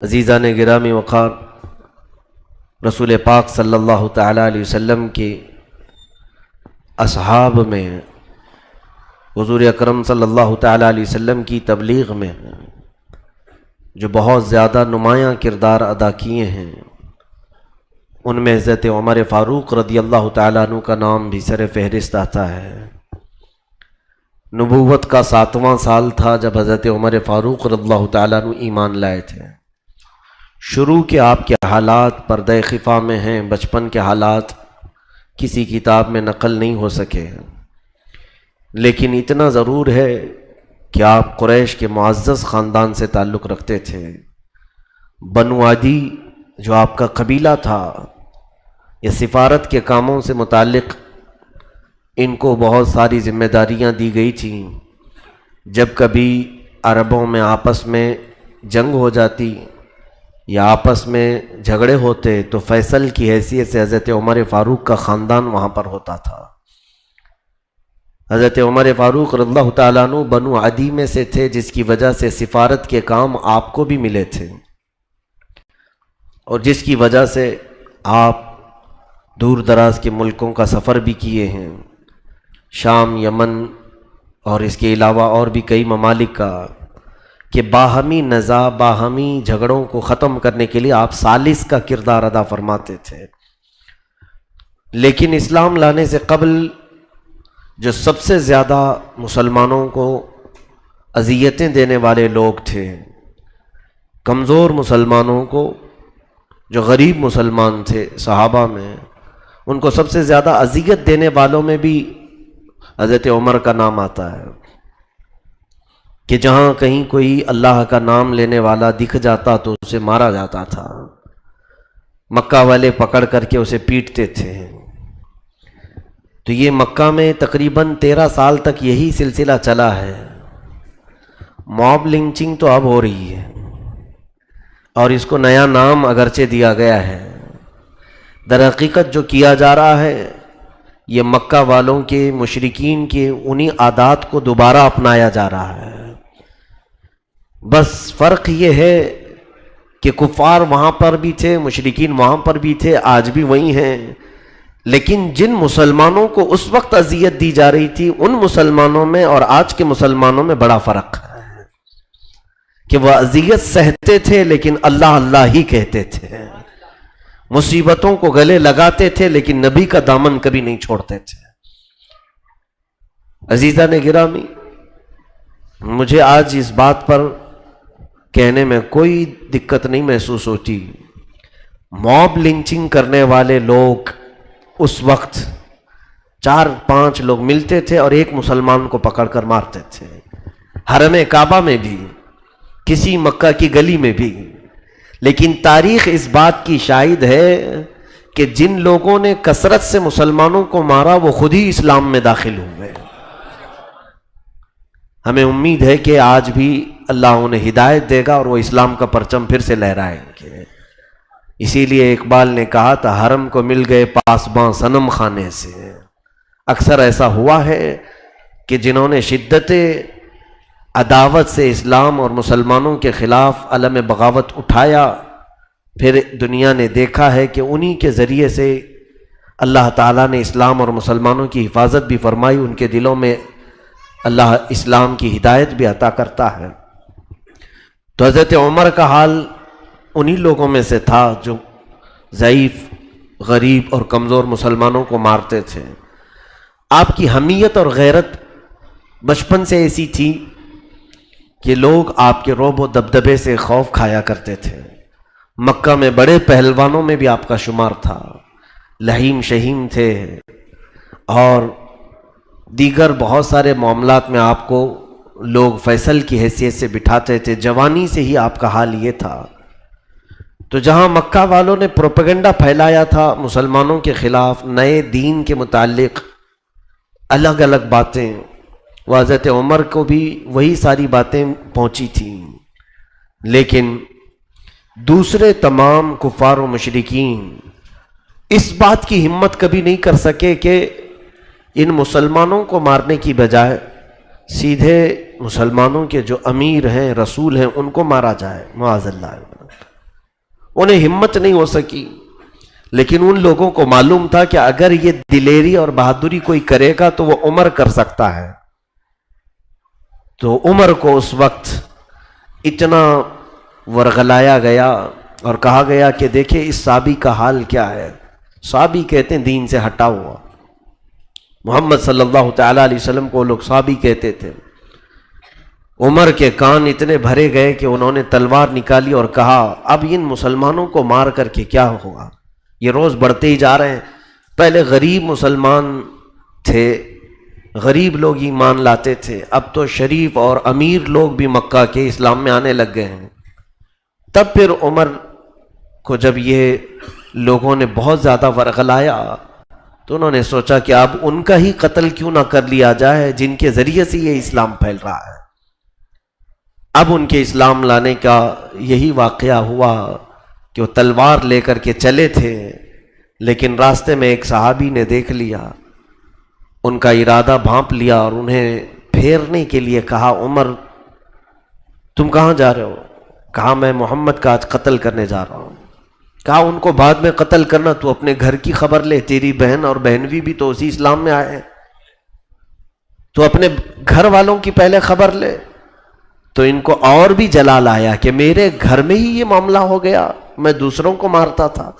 عزیزان گرامی وقار، رسول پاک صلی اللہ تعالیٰ علیہ وسلم کے اصحاب میں حضور اکرم صلی اللہ تعالیٰ علیہ وسلم کی تبلیغ میں جو بہت زیادہ نمایاں کردار ادا کیے ہیں، ان میں حضرت عمر فاروق رضی اللہ تعالیٰ عنہ کا نام بھی سر فہرست آتا ہے۔ نبوت کا 7واں سال تھا جب حضرت عمر فاروق رضی اللہ تعالیٰ عنہ ایمان لائے تھے۔ شروع کے آپ کے حالات پردہ خفا میں ہیں، بچپن کے حالات کسی کتاب میں نقل نہیں ہو سکے، لیکن اتنا ضرور ہے کہ آپ قریش کے معزز خاندان سے تعلق رکھتے تھے۔ بنو عدی جو آپ کا قبیلہ تھا، یہ سفارت کے کاموں سے متعلق ان کو بہت ساری ذمہ داریاں دی گئی تھیں۔ جب کبھی عربوں میں آپس میں جنگ ہو جاتی یا آپس میں جھگڑے ہوتے تو فیصل کی حیثیت سے حضرت عمر فاروق کا خاندان وہاں پر ہوتا تھا۔ حضرت عمر فاروق رضی اللہ تعالیٰ عنہ بنو عدی میں سے تھے، جس کی وجہ سے سفارت کے کام آپ کو بھی ملے تھے، اور جس کی وجہ سے آپ دور دراز کے ملکوں کا سفر بھی کیے ہیں، شام، یمن اور اس کے علاوہ اور بھی کئی ممالک کا، کہ باہمی نزاع، باہمی جھگڑوں کو ختم کرنے کے لیے آپ ثالث کا کردار ادا فرماتے تھے۔ لیکن اسلام لانے سے قبل جو سب سے زیادہ مسلمانوں کو اذیتیں دینے والے لوگ تھے، کمزور مسلمانوں کو، جو غریب مسلمان تھے صحابہ میں، ان کو سب سے زیادہ اذیت دینے والوں میں بھی حضرت عمر کا نام آتا ہے، کہ جہاں کہیں کوئی اللہ کا نام لینے والا دکھ جاتا تو اسے مارا جاتا تھا۔ مکہ والے پکڑ کر کے اسے پیٹتے تھے۔ تو یہ مکہ میں تقریباً 13 سال تک یہی سلسلہ چلا ہے۔ موب لنچنگ تو اب ہو رہی ہے، اور اس کو نیا نام اگرچہ دیا گیا ہے، در حقیقت جو کیا جا رہا ہے یہ مکہ والوں کے، مشرکین کے انہی عادات کو دوبارہ اپنایا جا رہا ہے۔ بس فرق یہ ہے کہ کفار وہاں پر بھی تھے، مشرکین وہاں پر بھی تھے، آج بھی وہی ہیں، لیکن جن مسلمانوں کو اس وقت اذیت دی جا رہی تھی، ان مسلمانوں میں اور آج کے مسلمانوں میں بڑا فرق ہے، کہ وہ اذیت سہتے تھے لیکن اللہ اللہ ہی کہتے تھے، مصیبتوں کو گلے لگاتے تھے لیکن نبی کا دامن کبھی نہیں چھوڑتے تھے۔ عزیزان گرامی، مجھے آج اس بات پر کہنے میں کوئی دقت نہیں محسوس ہوتی، موب لنچنگ کرنے والے لوگ اس وقت 4-5 لوگ ملتے تھے اور ایک مسلمان کو پکڑ کر مارتے تھے، حرم کعبہ میں بھی، کسی مکہ کی گلی میں بھی۔ لیکن تاریخ اس بات کی شاہد ہے کہ جن لوگوں نے کثرت سے مسلمانوں کو مارا وہ خود ہی اسلام میں داخل ہوئے۔ ہمیں امید ہے کہ آج بھی اللہ انہیں ہدایت دے گا اور وہ اسلام کا پرچم پھر سے لہرائیں گے۔ اسی لیے اقبال نے کہا تھا، حرم کو مل گئے پاسباں صنم خانے سے۔ اکثر ایسا ہوا ہے کہ جنہوں نے شدت عداوت سے اسلام اور مسلمانوں کے خلاف علم بغاوت اٹھایا، پھر دنیا نے دیکھا ہے کہ انہی کے ذریعے سے اللہ تعالیٰ نے اسلام اور مسلمانوں کی حفاظت بھی فرمائی، ان کے دلوں میں اللہ اسلام کی ہدایت بھی عطا کرتا ہے۔ تو حضرت عمر کا حال انہی لوگوں میں سے تھا جو ضعیف، غریب اور کمزور مسلمانوں کو مارتے تھے۔ آپ کی حمیت اور غیرت بچپن سے ایسی تھی کہ لوگ آپ کے رعب و دبدبے سے خوف کھایا کرتے تھے۔ مکہ میں بڑے پہلوانوں میں بھی آپ کا شمار تھا، لہیم شہیم تھے، اور دیگر بہت سارے معاملات میں آپ کو لوگ فیصل کی حیثیت سے بٹھاتے تھے۔ جوانی سے ہی آپ کا حال یہ تھا۔ تو جہاں مکہ والوں نے پروپیگنڈا پھیلایا تھا مسلمانوں کے خلاف، نئے دین کے متعلق الگ الگ باتیں، وہ حضرت عمر کو بھی وہی ساری باتیں پہنچی تھیں، لیکن دوسرے تمام کفار و مشرکین اس بات کی ہمت کبھی نہیں کر سکے کہ ان مسلمانوں کو مارنے کی بجائے سیدھے مسلمانوں کے جو امیر ہیں، رسول ہیں، ان کو مارا جائے، معاذ اللہ۔ انہیں ہمت نہیں ہو سکی، لیکن ان لوگوں کو معلوم تھا کہ اگر یہ دلیری اور بہادری کوئی کرے گا تو وہ عمر کر سکتا ہے. تو عمر کو اس وقت اتنا ورغلایا گیا اور کہا گیا کہ دیکھیں اس صحابی کا حال کیا ہے. صحابی کہتے ہیں دین سے ہٹا ہوا. محمد صلی اللہ تعالی علیہ وسلم کو لوگ صحابی کہتے تھے. عمر کے کان اتنے بھرے گئے کہ انہوں نے تلوار نکالی اور کہا اب ان مسلمانوں کو مار کر کے کیا ہوگا، یہ روز بڑھتے ہی جا رہے ہیں. پہلے غریب مسلمان تھے، غریب لوگ ایمان لاتے تھے، اب تو شریف اور امیر لوگ بھی مکہ کے اسلام میں آنے لگ گئے ہیں. تب پھر عمر کو جب یہ لوگوں نے بہت زیادہ ورغلایا تو انہوں نے سوچا کہ اب ان کا ہی قتل کیوں نہ کر لیا جائے جن کے ذریعے سے یہ اسلام پھیل رہا ہے. اب ان کے اسلام لانے کا یہی واقعہ ہوا کہ وہ تلوار لے کر کے چلے تھے، لیکن راستے میں ایک صحابی نے دیکھ لیا، ان کا ارادہ بھانپ لیا اور انہیں پھیرنے کے لیے کہا عمر تم کہاں جا رہے ہو؟ کہا میں محمد کا آج قتل کرنے جا رہا ہوں. کہا ان کو بعد میں قتل کرنا، تو اپنے گھر کی خبر لے، تیری بہن اور بہنوی بھی تو اسی اسلام میں آئے ہیں، تو اپنے گھر والوں کی پہلے خبر لے. تو ان کو اور بھی جلال آیا کہ میرے گھر میں ہی یہ معاملہ ہو گیا، میں دوسروں کو مارتا تھا.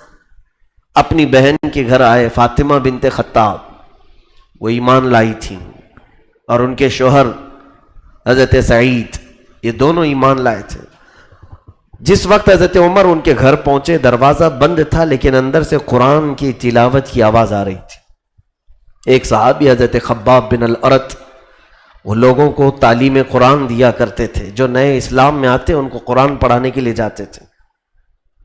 اپنی بہن کے گھر آئے، فاطمہ بنت خطاب، وہ ایمان لائی تھی، اور ان کے شوہر حضرت سعید، یہ دونوں ایمان لائے تھے. جس وقت حضرت عمر ان کے گھر پہنچے دروازہ بند تھا، لیکن اندر سے قرآن کی تلاوت کی آواز آ رہی تھی. ایک صحابی حضرت خباب بن الارت، وہ لوگوں کو تعلیم قرآن دیا کرتے تھے، جو نئے اسلام میں آتے ان کو قرآن پڑھانے کے لیے جاتے تھے.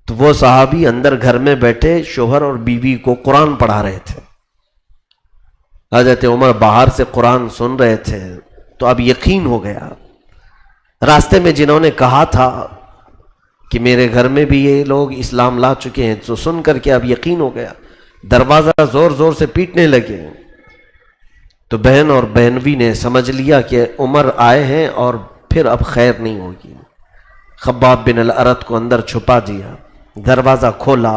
تو وہ صحابی اندر گھر میں بیٹھے شوہر اور بیوی کو قرآن پڑھا رہے تھے. حضرت عمر باہر سے قرآن سن رہے تھے. تو اب یقین ہو گیا، راستے میں جنہوں نے کہا تھا کہ میرے گھر میں بھی یہ لوگ اسلام لا چکے ہیں، تو سن کر کے اب یقین ہو گیا. دروازہ زور زور سے پیٹنے لگے. تو بہن اور بہنوی نے سمجھ لیا کہ عمر آئے ہیں اور پھر اب خیر نہیں ہوگی. خباب بن الارت کو اندر چھپا دیا، دروازہ کھولا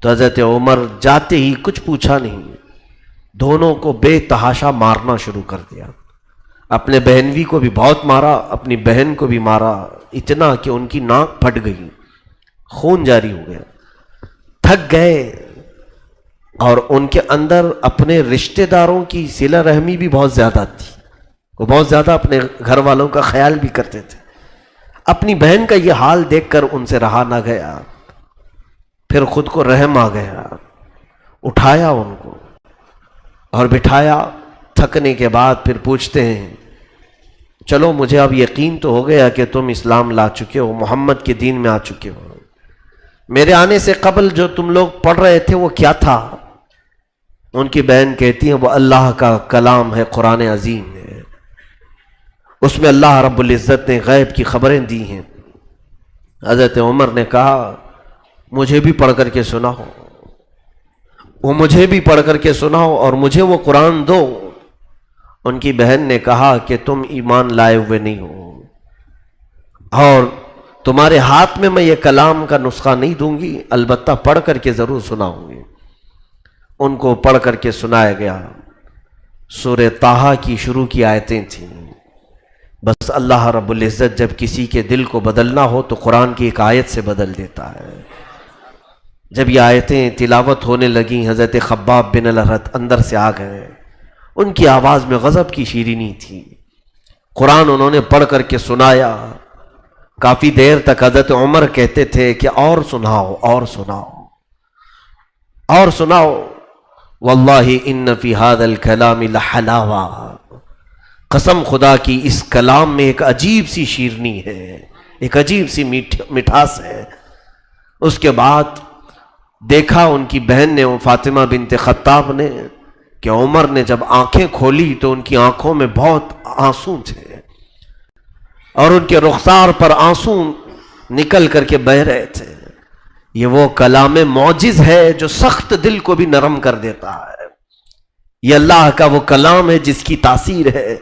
تو حضرت عمر جاتے ہی کچھ پوچھا نہیں، دونوں کو بے تحاشا مارنا شروع کر دیا. اپنے بہنوی کو بھی بہت مارا، اپنی بہن کو بھی مارا، اتنا کہ ان کی ناک پھٹ گئی، خون جاری ہو گیا. تھک گئے، اور ان کے اندر اپنے رشتہ داروں کی صلہ رحمی بھی بہت زیادہ تھی. وہ بہت زیادہ اپنے گھر والوں کا خیال بھی کرتے تھے. اپنی بہن کا یہ حال دیکھ کر ان سے رہا نہ گیا، پھر خود کو رحم آ گیا، اٹھایا ان کو اور بٹھایا. تھکنے کے بعد پھر پوچھتے ہیں چلو مجھے اب یقین تو ہو گیا کہ تم اسلام لا چکے ہو، محمد کے دین میں آ چکے ہو. میرے آنے سے قبل جو تم لوگ پڑھ رہے تھے وہ کیا تھا؟ ان کی بہن کہتی ہیں وہ اللہ کا کلام ہے، قرآن عظیم ہے، اس میں اللہ رب العزت نے غیب کی خبریں دی ہیں. حضرت عمر نے کہا مجھے بھی پڑھ کر کے سناؤ، وہ مجھے بھی پڑھ کر کے سناؤ اور مجھے وہ قرآن دو. ان کی بہن نے کہا کہ تم ایمان لائے ہوئے نہیں ہو، اور تمہارے ہاتھ میں میں یہ کلام کا نسخہ نہیں دوں گی، البتہ پڑھ کر کے ضرور سناؤں گی. ان کو پڑھ کر کے سنایا گیا. سورہ طٰہٰ کی شروع کی آیتیں تھیں. بس اللہ رب العزت جب کسی کے دل کو بدلنا ہو تو قرآن کی ایک آیت سے بدل دیتا ہے. جب یہ آیتیں تلاوت ہونے لگیں، حضرت خباب بن الارت اندر سے آ گئے. ان کی آواز میں غضب کی شیرینی تھی. قرآن انہوں نے پڑھ کر کے سنایا. کافی دیر تک حضرت عمر کہتے تھے کہ اور سناؤ اور سناؤ اور سناؤ. واللہ ان فی ھذا الکلام لحلاوہ، قسم خدا کی اس کلام میں ایک عجیب سی شیرنی ہے، ایک عجیب سی مٹھاس ہے. اس کے بعد دیکھا ان کی بہن نے، فاطمہ بنت خطاب نے، کہ عمر نے جب آنکھیں کھولی تو ان کی آنکھوں میں بہت آنسو تھے اور ان کے رخسار پر آنسو نکل کر کے بہہ رہے تھے. یہ وہ کلام معجز ہے جو سخت دل کو بھی نرم کر دیتا ہے. یہ اللہ کا وہ کلام ہے جس کی تاثیر ہے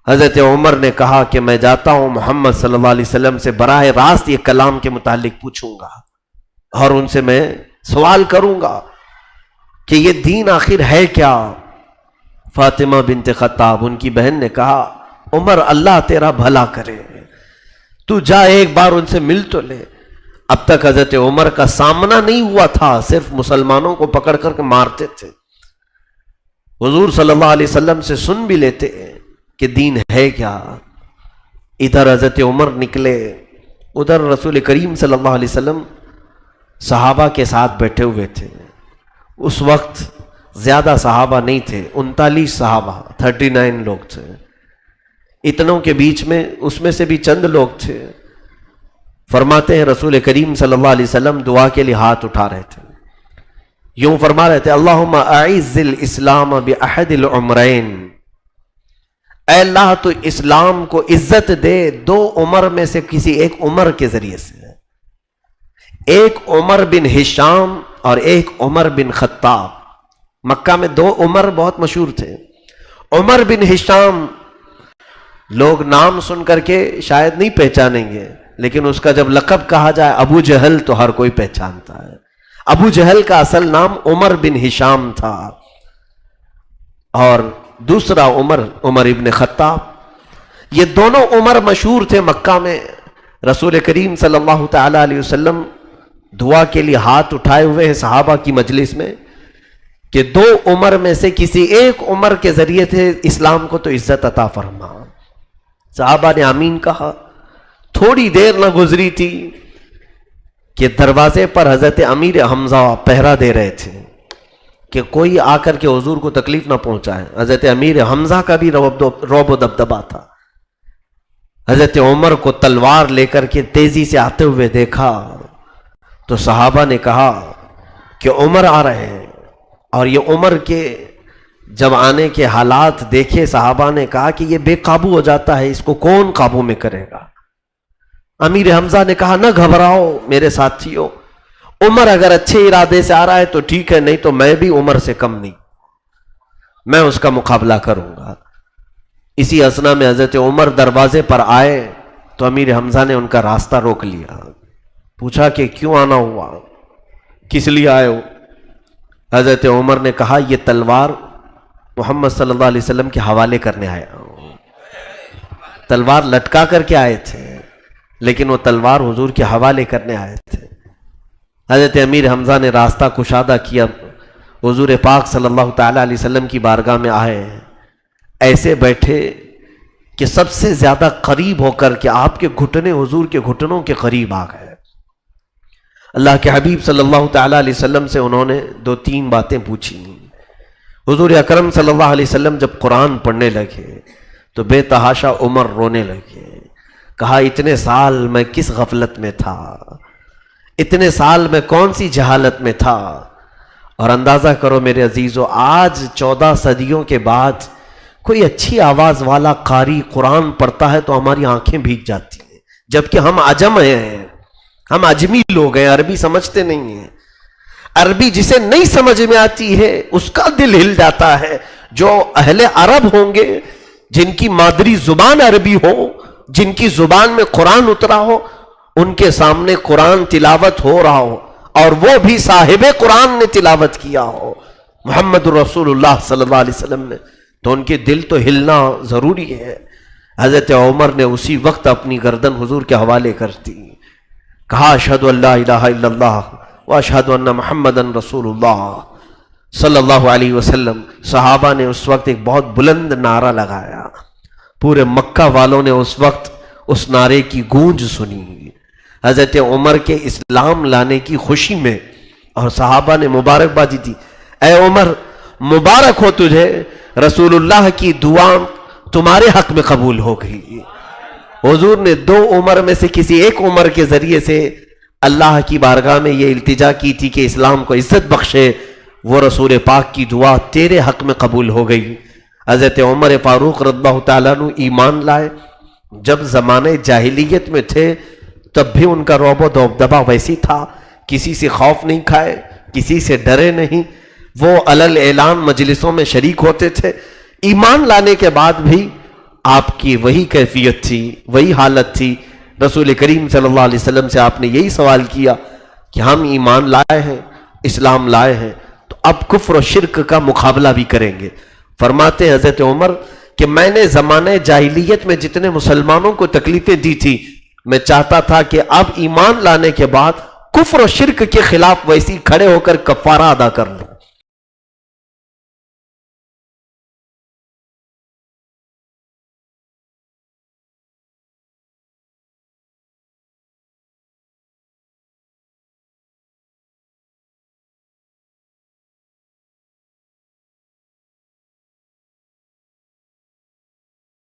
حضرت عمر نے کہا کہ میں جاتا ہوں محمد صلی اللہ علیہ وسلم سے براہ راست یہ کلام کے متعلق پوچھوں گا اور ان سے میں سوال کروں گا کہ یہ دین آخر ہے کیا۔ فاطمہ بنت خطاب ان کی بہن نے کہا عمر اللہ تیرا بھلا کرے، تو جا ایک بار ان سے مل تو لے۔ اب تک حضرت عمر کا سامنا نہیں ہوا تھا، صرف مسلمانوں کو پکڑ کر کے مارتے تھے۔ حضور صلی اللہ علیہ وسلم سے سن بھی لیتے کہ دین ہے کیا۔ ادھر حضرت عمر نکلے، ادھر رسول کریم صلی اللہ علیہ وسلم صحابہ کے ساتھ بیٹھے ہوئے تھے۔ اس وقت زیادہ صحابہ نہیں تھے، 39 صحابہ 39 لوگ تھے۔ اتنوں کے بیچ میں اس میں سے بھی چند لوگ تھے۔ فرماتے ہیں رسول کریم صلی اللہ علیہ وسلم دعا کے لیے ہاتھ اٹھا رہے تھے، یوں فرما رہے تھے اللہم اعز الاسلام باحد العمرین، اے اللہ تو اسلام کو عزت دے دو عمر میں سے کسی ایک عمر کے ذریعے سے، ایک عمر بن ہشام اور ایک عمر بن خطاب۔ مکہ میں 2 عمر بہت مشہور تھے۔ عمر بن ہشام لوگ نام سن کر کے شاید نہیں پہچانیں گے، لیکن اس کا جب لقب کہا جائے ابو جہل تو ہر کوئی پہچانتا ہے۔ ابو جہل کا اصل نام عمر بن ہشام تھا، اور دوسرا عمر ابن خطاب۔ یہ دونوں عمر مشہور تھے مکہ میں۔ رسول کریم صلی اللہ تعالی علیہ وسلم دعا کے لیے ہاتھ اٹھائے ہوئے ہیں صحابہ کی مجلس میں کہ 2 عمر میں سے کسی ایک عمر کے ذریعے سے اسلام کو تو عزت عطا فرما۔ صحابہ نے آمین کہا۔ تھوڑی دیر نہ گزری تھی کہ دروازے پر حضرت امیر حمزہ پہرا دے رہے تھے کہ کوئی آ کر کے حضور کو تکلیف نہ پہنچائے۔ حضرت امیر حمزہ کا بھی رعب و دبدبا تھا۔ حضرت عمر کو تلوار لے کر کے تیزی سے آتے ہوئے دیکھا تو صحابہ نے کہا کہ عمر آ رہے ہیں، اور یہ عمر کے جب آنے کے حالات دیکھے صحابہ نے کہا کہ یہ بے قابو ہو جاتا ہے، اس کو کون قابو میں کرے گا۔ امیر حمزہ نے کہا نہ گھبراؤ میرے ساتھیوں، عمر اگر اچھے ارادے سے آ رہا ہے تو ٹھیک ہے، نہیں تو میں بھی عمر سے کم نہیں، میں اس کا مقابلہ کروں گا۔ اسی اثنا میں حضرت عمر دروازے پر آئے تو امیر حمزہ نے ان کا راستہ روک لیا، پوچھا کہ کیوں آنا ہوا، کس لیے آئے ہو؟ حضرت عمر نے کہا یہ تلوار محمد صلی اللہ علیہ وسلم کے حوالے کرنے آیا ہوں۔ تلوار لٹکا کر کے آئے تھے، لیکن وہ تلوار حضور کے حوالے کرنے آئے تھے۔ حضرت امیر حمزہ نے راستہ کشادہ کیا، حضور پاک صلی اللہ تعالی علیہ وسلم کی بارگاہ میں آئے، ایسے بیٹھے کہ سب سے زیادہ قریب ہو کر کے آپ کے گھٹنے حضور کے گھٹنوں کے قریب آ گئے۔ اللہ کے حبیب صلی اللہ تعالی علیہ وسلم سے انہوں نے 2-3 باتیں پوچھی۔ حضور اکرم صلی اللہ علیہ وسلم جب قرآن پڑھنے لگے تو بے تحاشا عمر رونے لگے، کہا اتنے سال میں کس غفلت میں تھا، اتنے سال میں کون سی جہالت میں تھا۔ اور اندازہ کرو میرے عزیزو، آج 14 صدیوں کے بعد کوئی اچھی آواز والا قاری قرآن پڑھتا ہے تو ہماری آنکھیں بھیگ جاتی ہیں، جبکہ ہم عجم ہیں، ہم عجمی لوگ ہیں، عربی سمجھتے نہیں ہیں۔ عربی جسے نہیں سمجھ میں آتی ہے اس کا دل ہل جاتا ہے۔ جو اہل عرب ہوں گے، جن کی مادری زبان عربی ہو، جن کی زبان میں قرآن اترا ہو، ان کے سامنے قرآن تلاوت ہو رہا ہو اور وہ بھی صاحب قرآن نے تلاوت کیا ہو، محمد رسول اللہ صلی اللہ علیہ وسلم نے، تو ان کے دل تو ہلنا ضروری ہے۔ حضرت عمر نے اسی وقت اپنی گردن حضور کے حوالے کر دی، کہا اشہد ان لا الہ الا اللہ واشہد ان محمدن رسول اللہ صلی اللہ علیہ وسلم۔ صحابہ نے اس وقت ایک بہت بلند نعرہ لگایا، پورے مکہ والوں نے اس وقت اس نعرے کی گونج سنی، حضرت عمر کے اسلام لانے کی خوشی میں، اور صحابہ نے مبارکبادی دی، اے عمر مبارک ہو تجھے، رسول اللہ کی دعا تمہارے حق میں قبول ہو گئی۔ حضور نے 2 عمر میں سے کسی ایک عمر کے ذریعے سے اللہ کی بارگاہ میں یہ التجا کی تھی کہ اسلام کو عزت بخشے، وہ رسول پاک کی دعا تیرے حق میں قبول ہو گئی۔ حضرت عمر فاروق رضی اللہ تعالیٰ عنہ ایمان لائے، جب زمانے جاہلیت میں تھے تب بھی ان کا رعب و دبدبا ویسی تھا، کسی سے خوف نہیں کھائے، کسی سے ڈرے نہیں، وہ علل اعلان مجلسوں میں شریک ہوتے تھے۔ ایمان لانے کے بعد بھی آپ کی وہی کیفیت تھی، وہی حالت تھی. رسول کریم صلی اللہ علیہ وسلم سے آپ نے یہی سوال کیا کہ ہم ایمان لائے ہیں، اسلام لائے ہیں، تو اب کفر و شرک کا مقابلہ بھی کریں گے. فرماتے ہیں حضرت عمر کہ میں نے زمانہ جاہلیت میں جتنے مسلمانوں کو تکلیفیں دی تھی، میں چاہتا تھا کہ اب ایمان لانے کے بعد کفر و شرک کے خلاف ویسی کھڑے ہو کر کفارہ ادا کر لوں.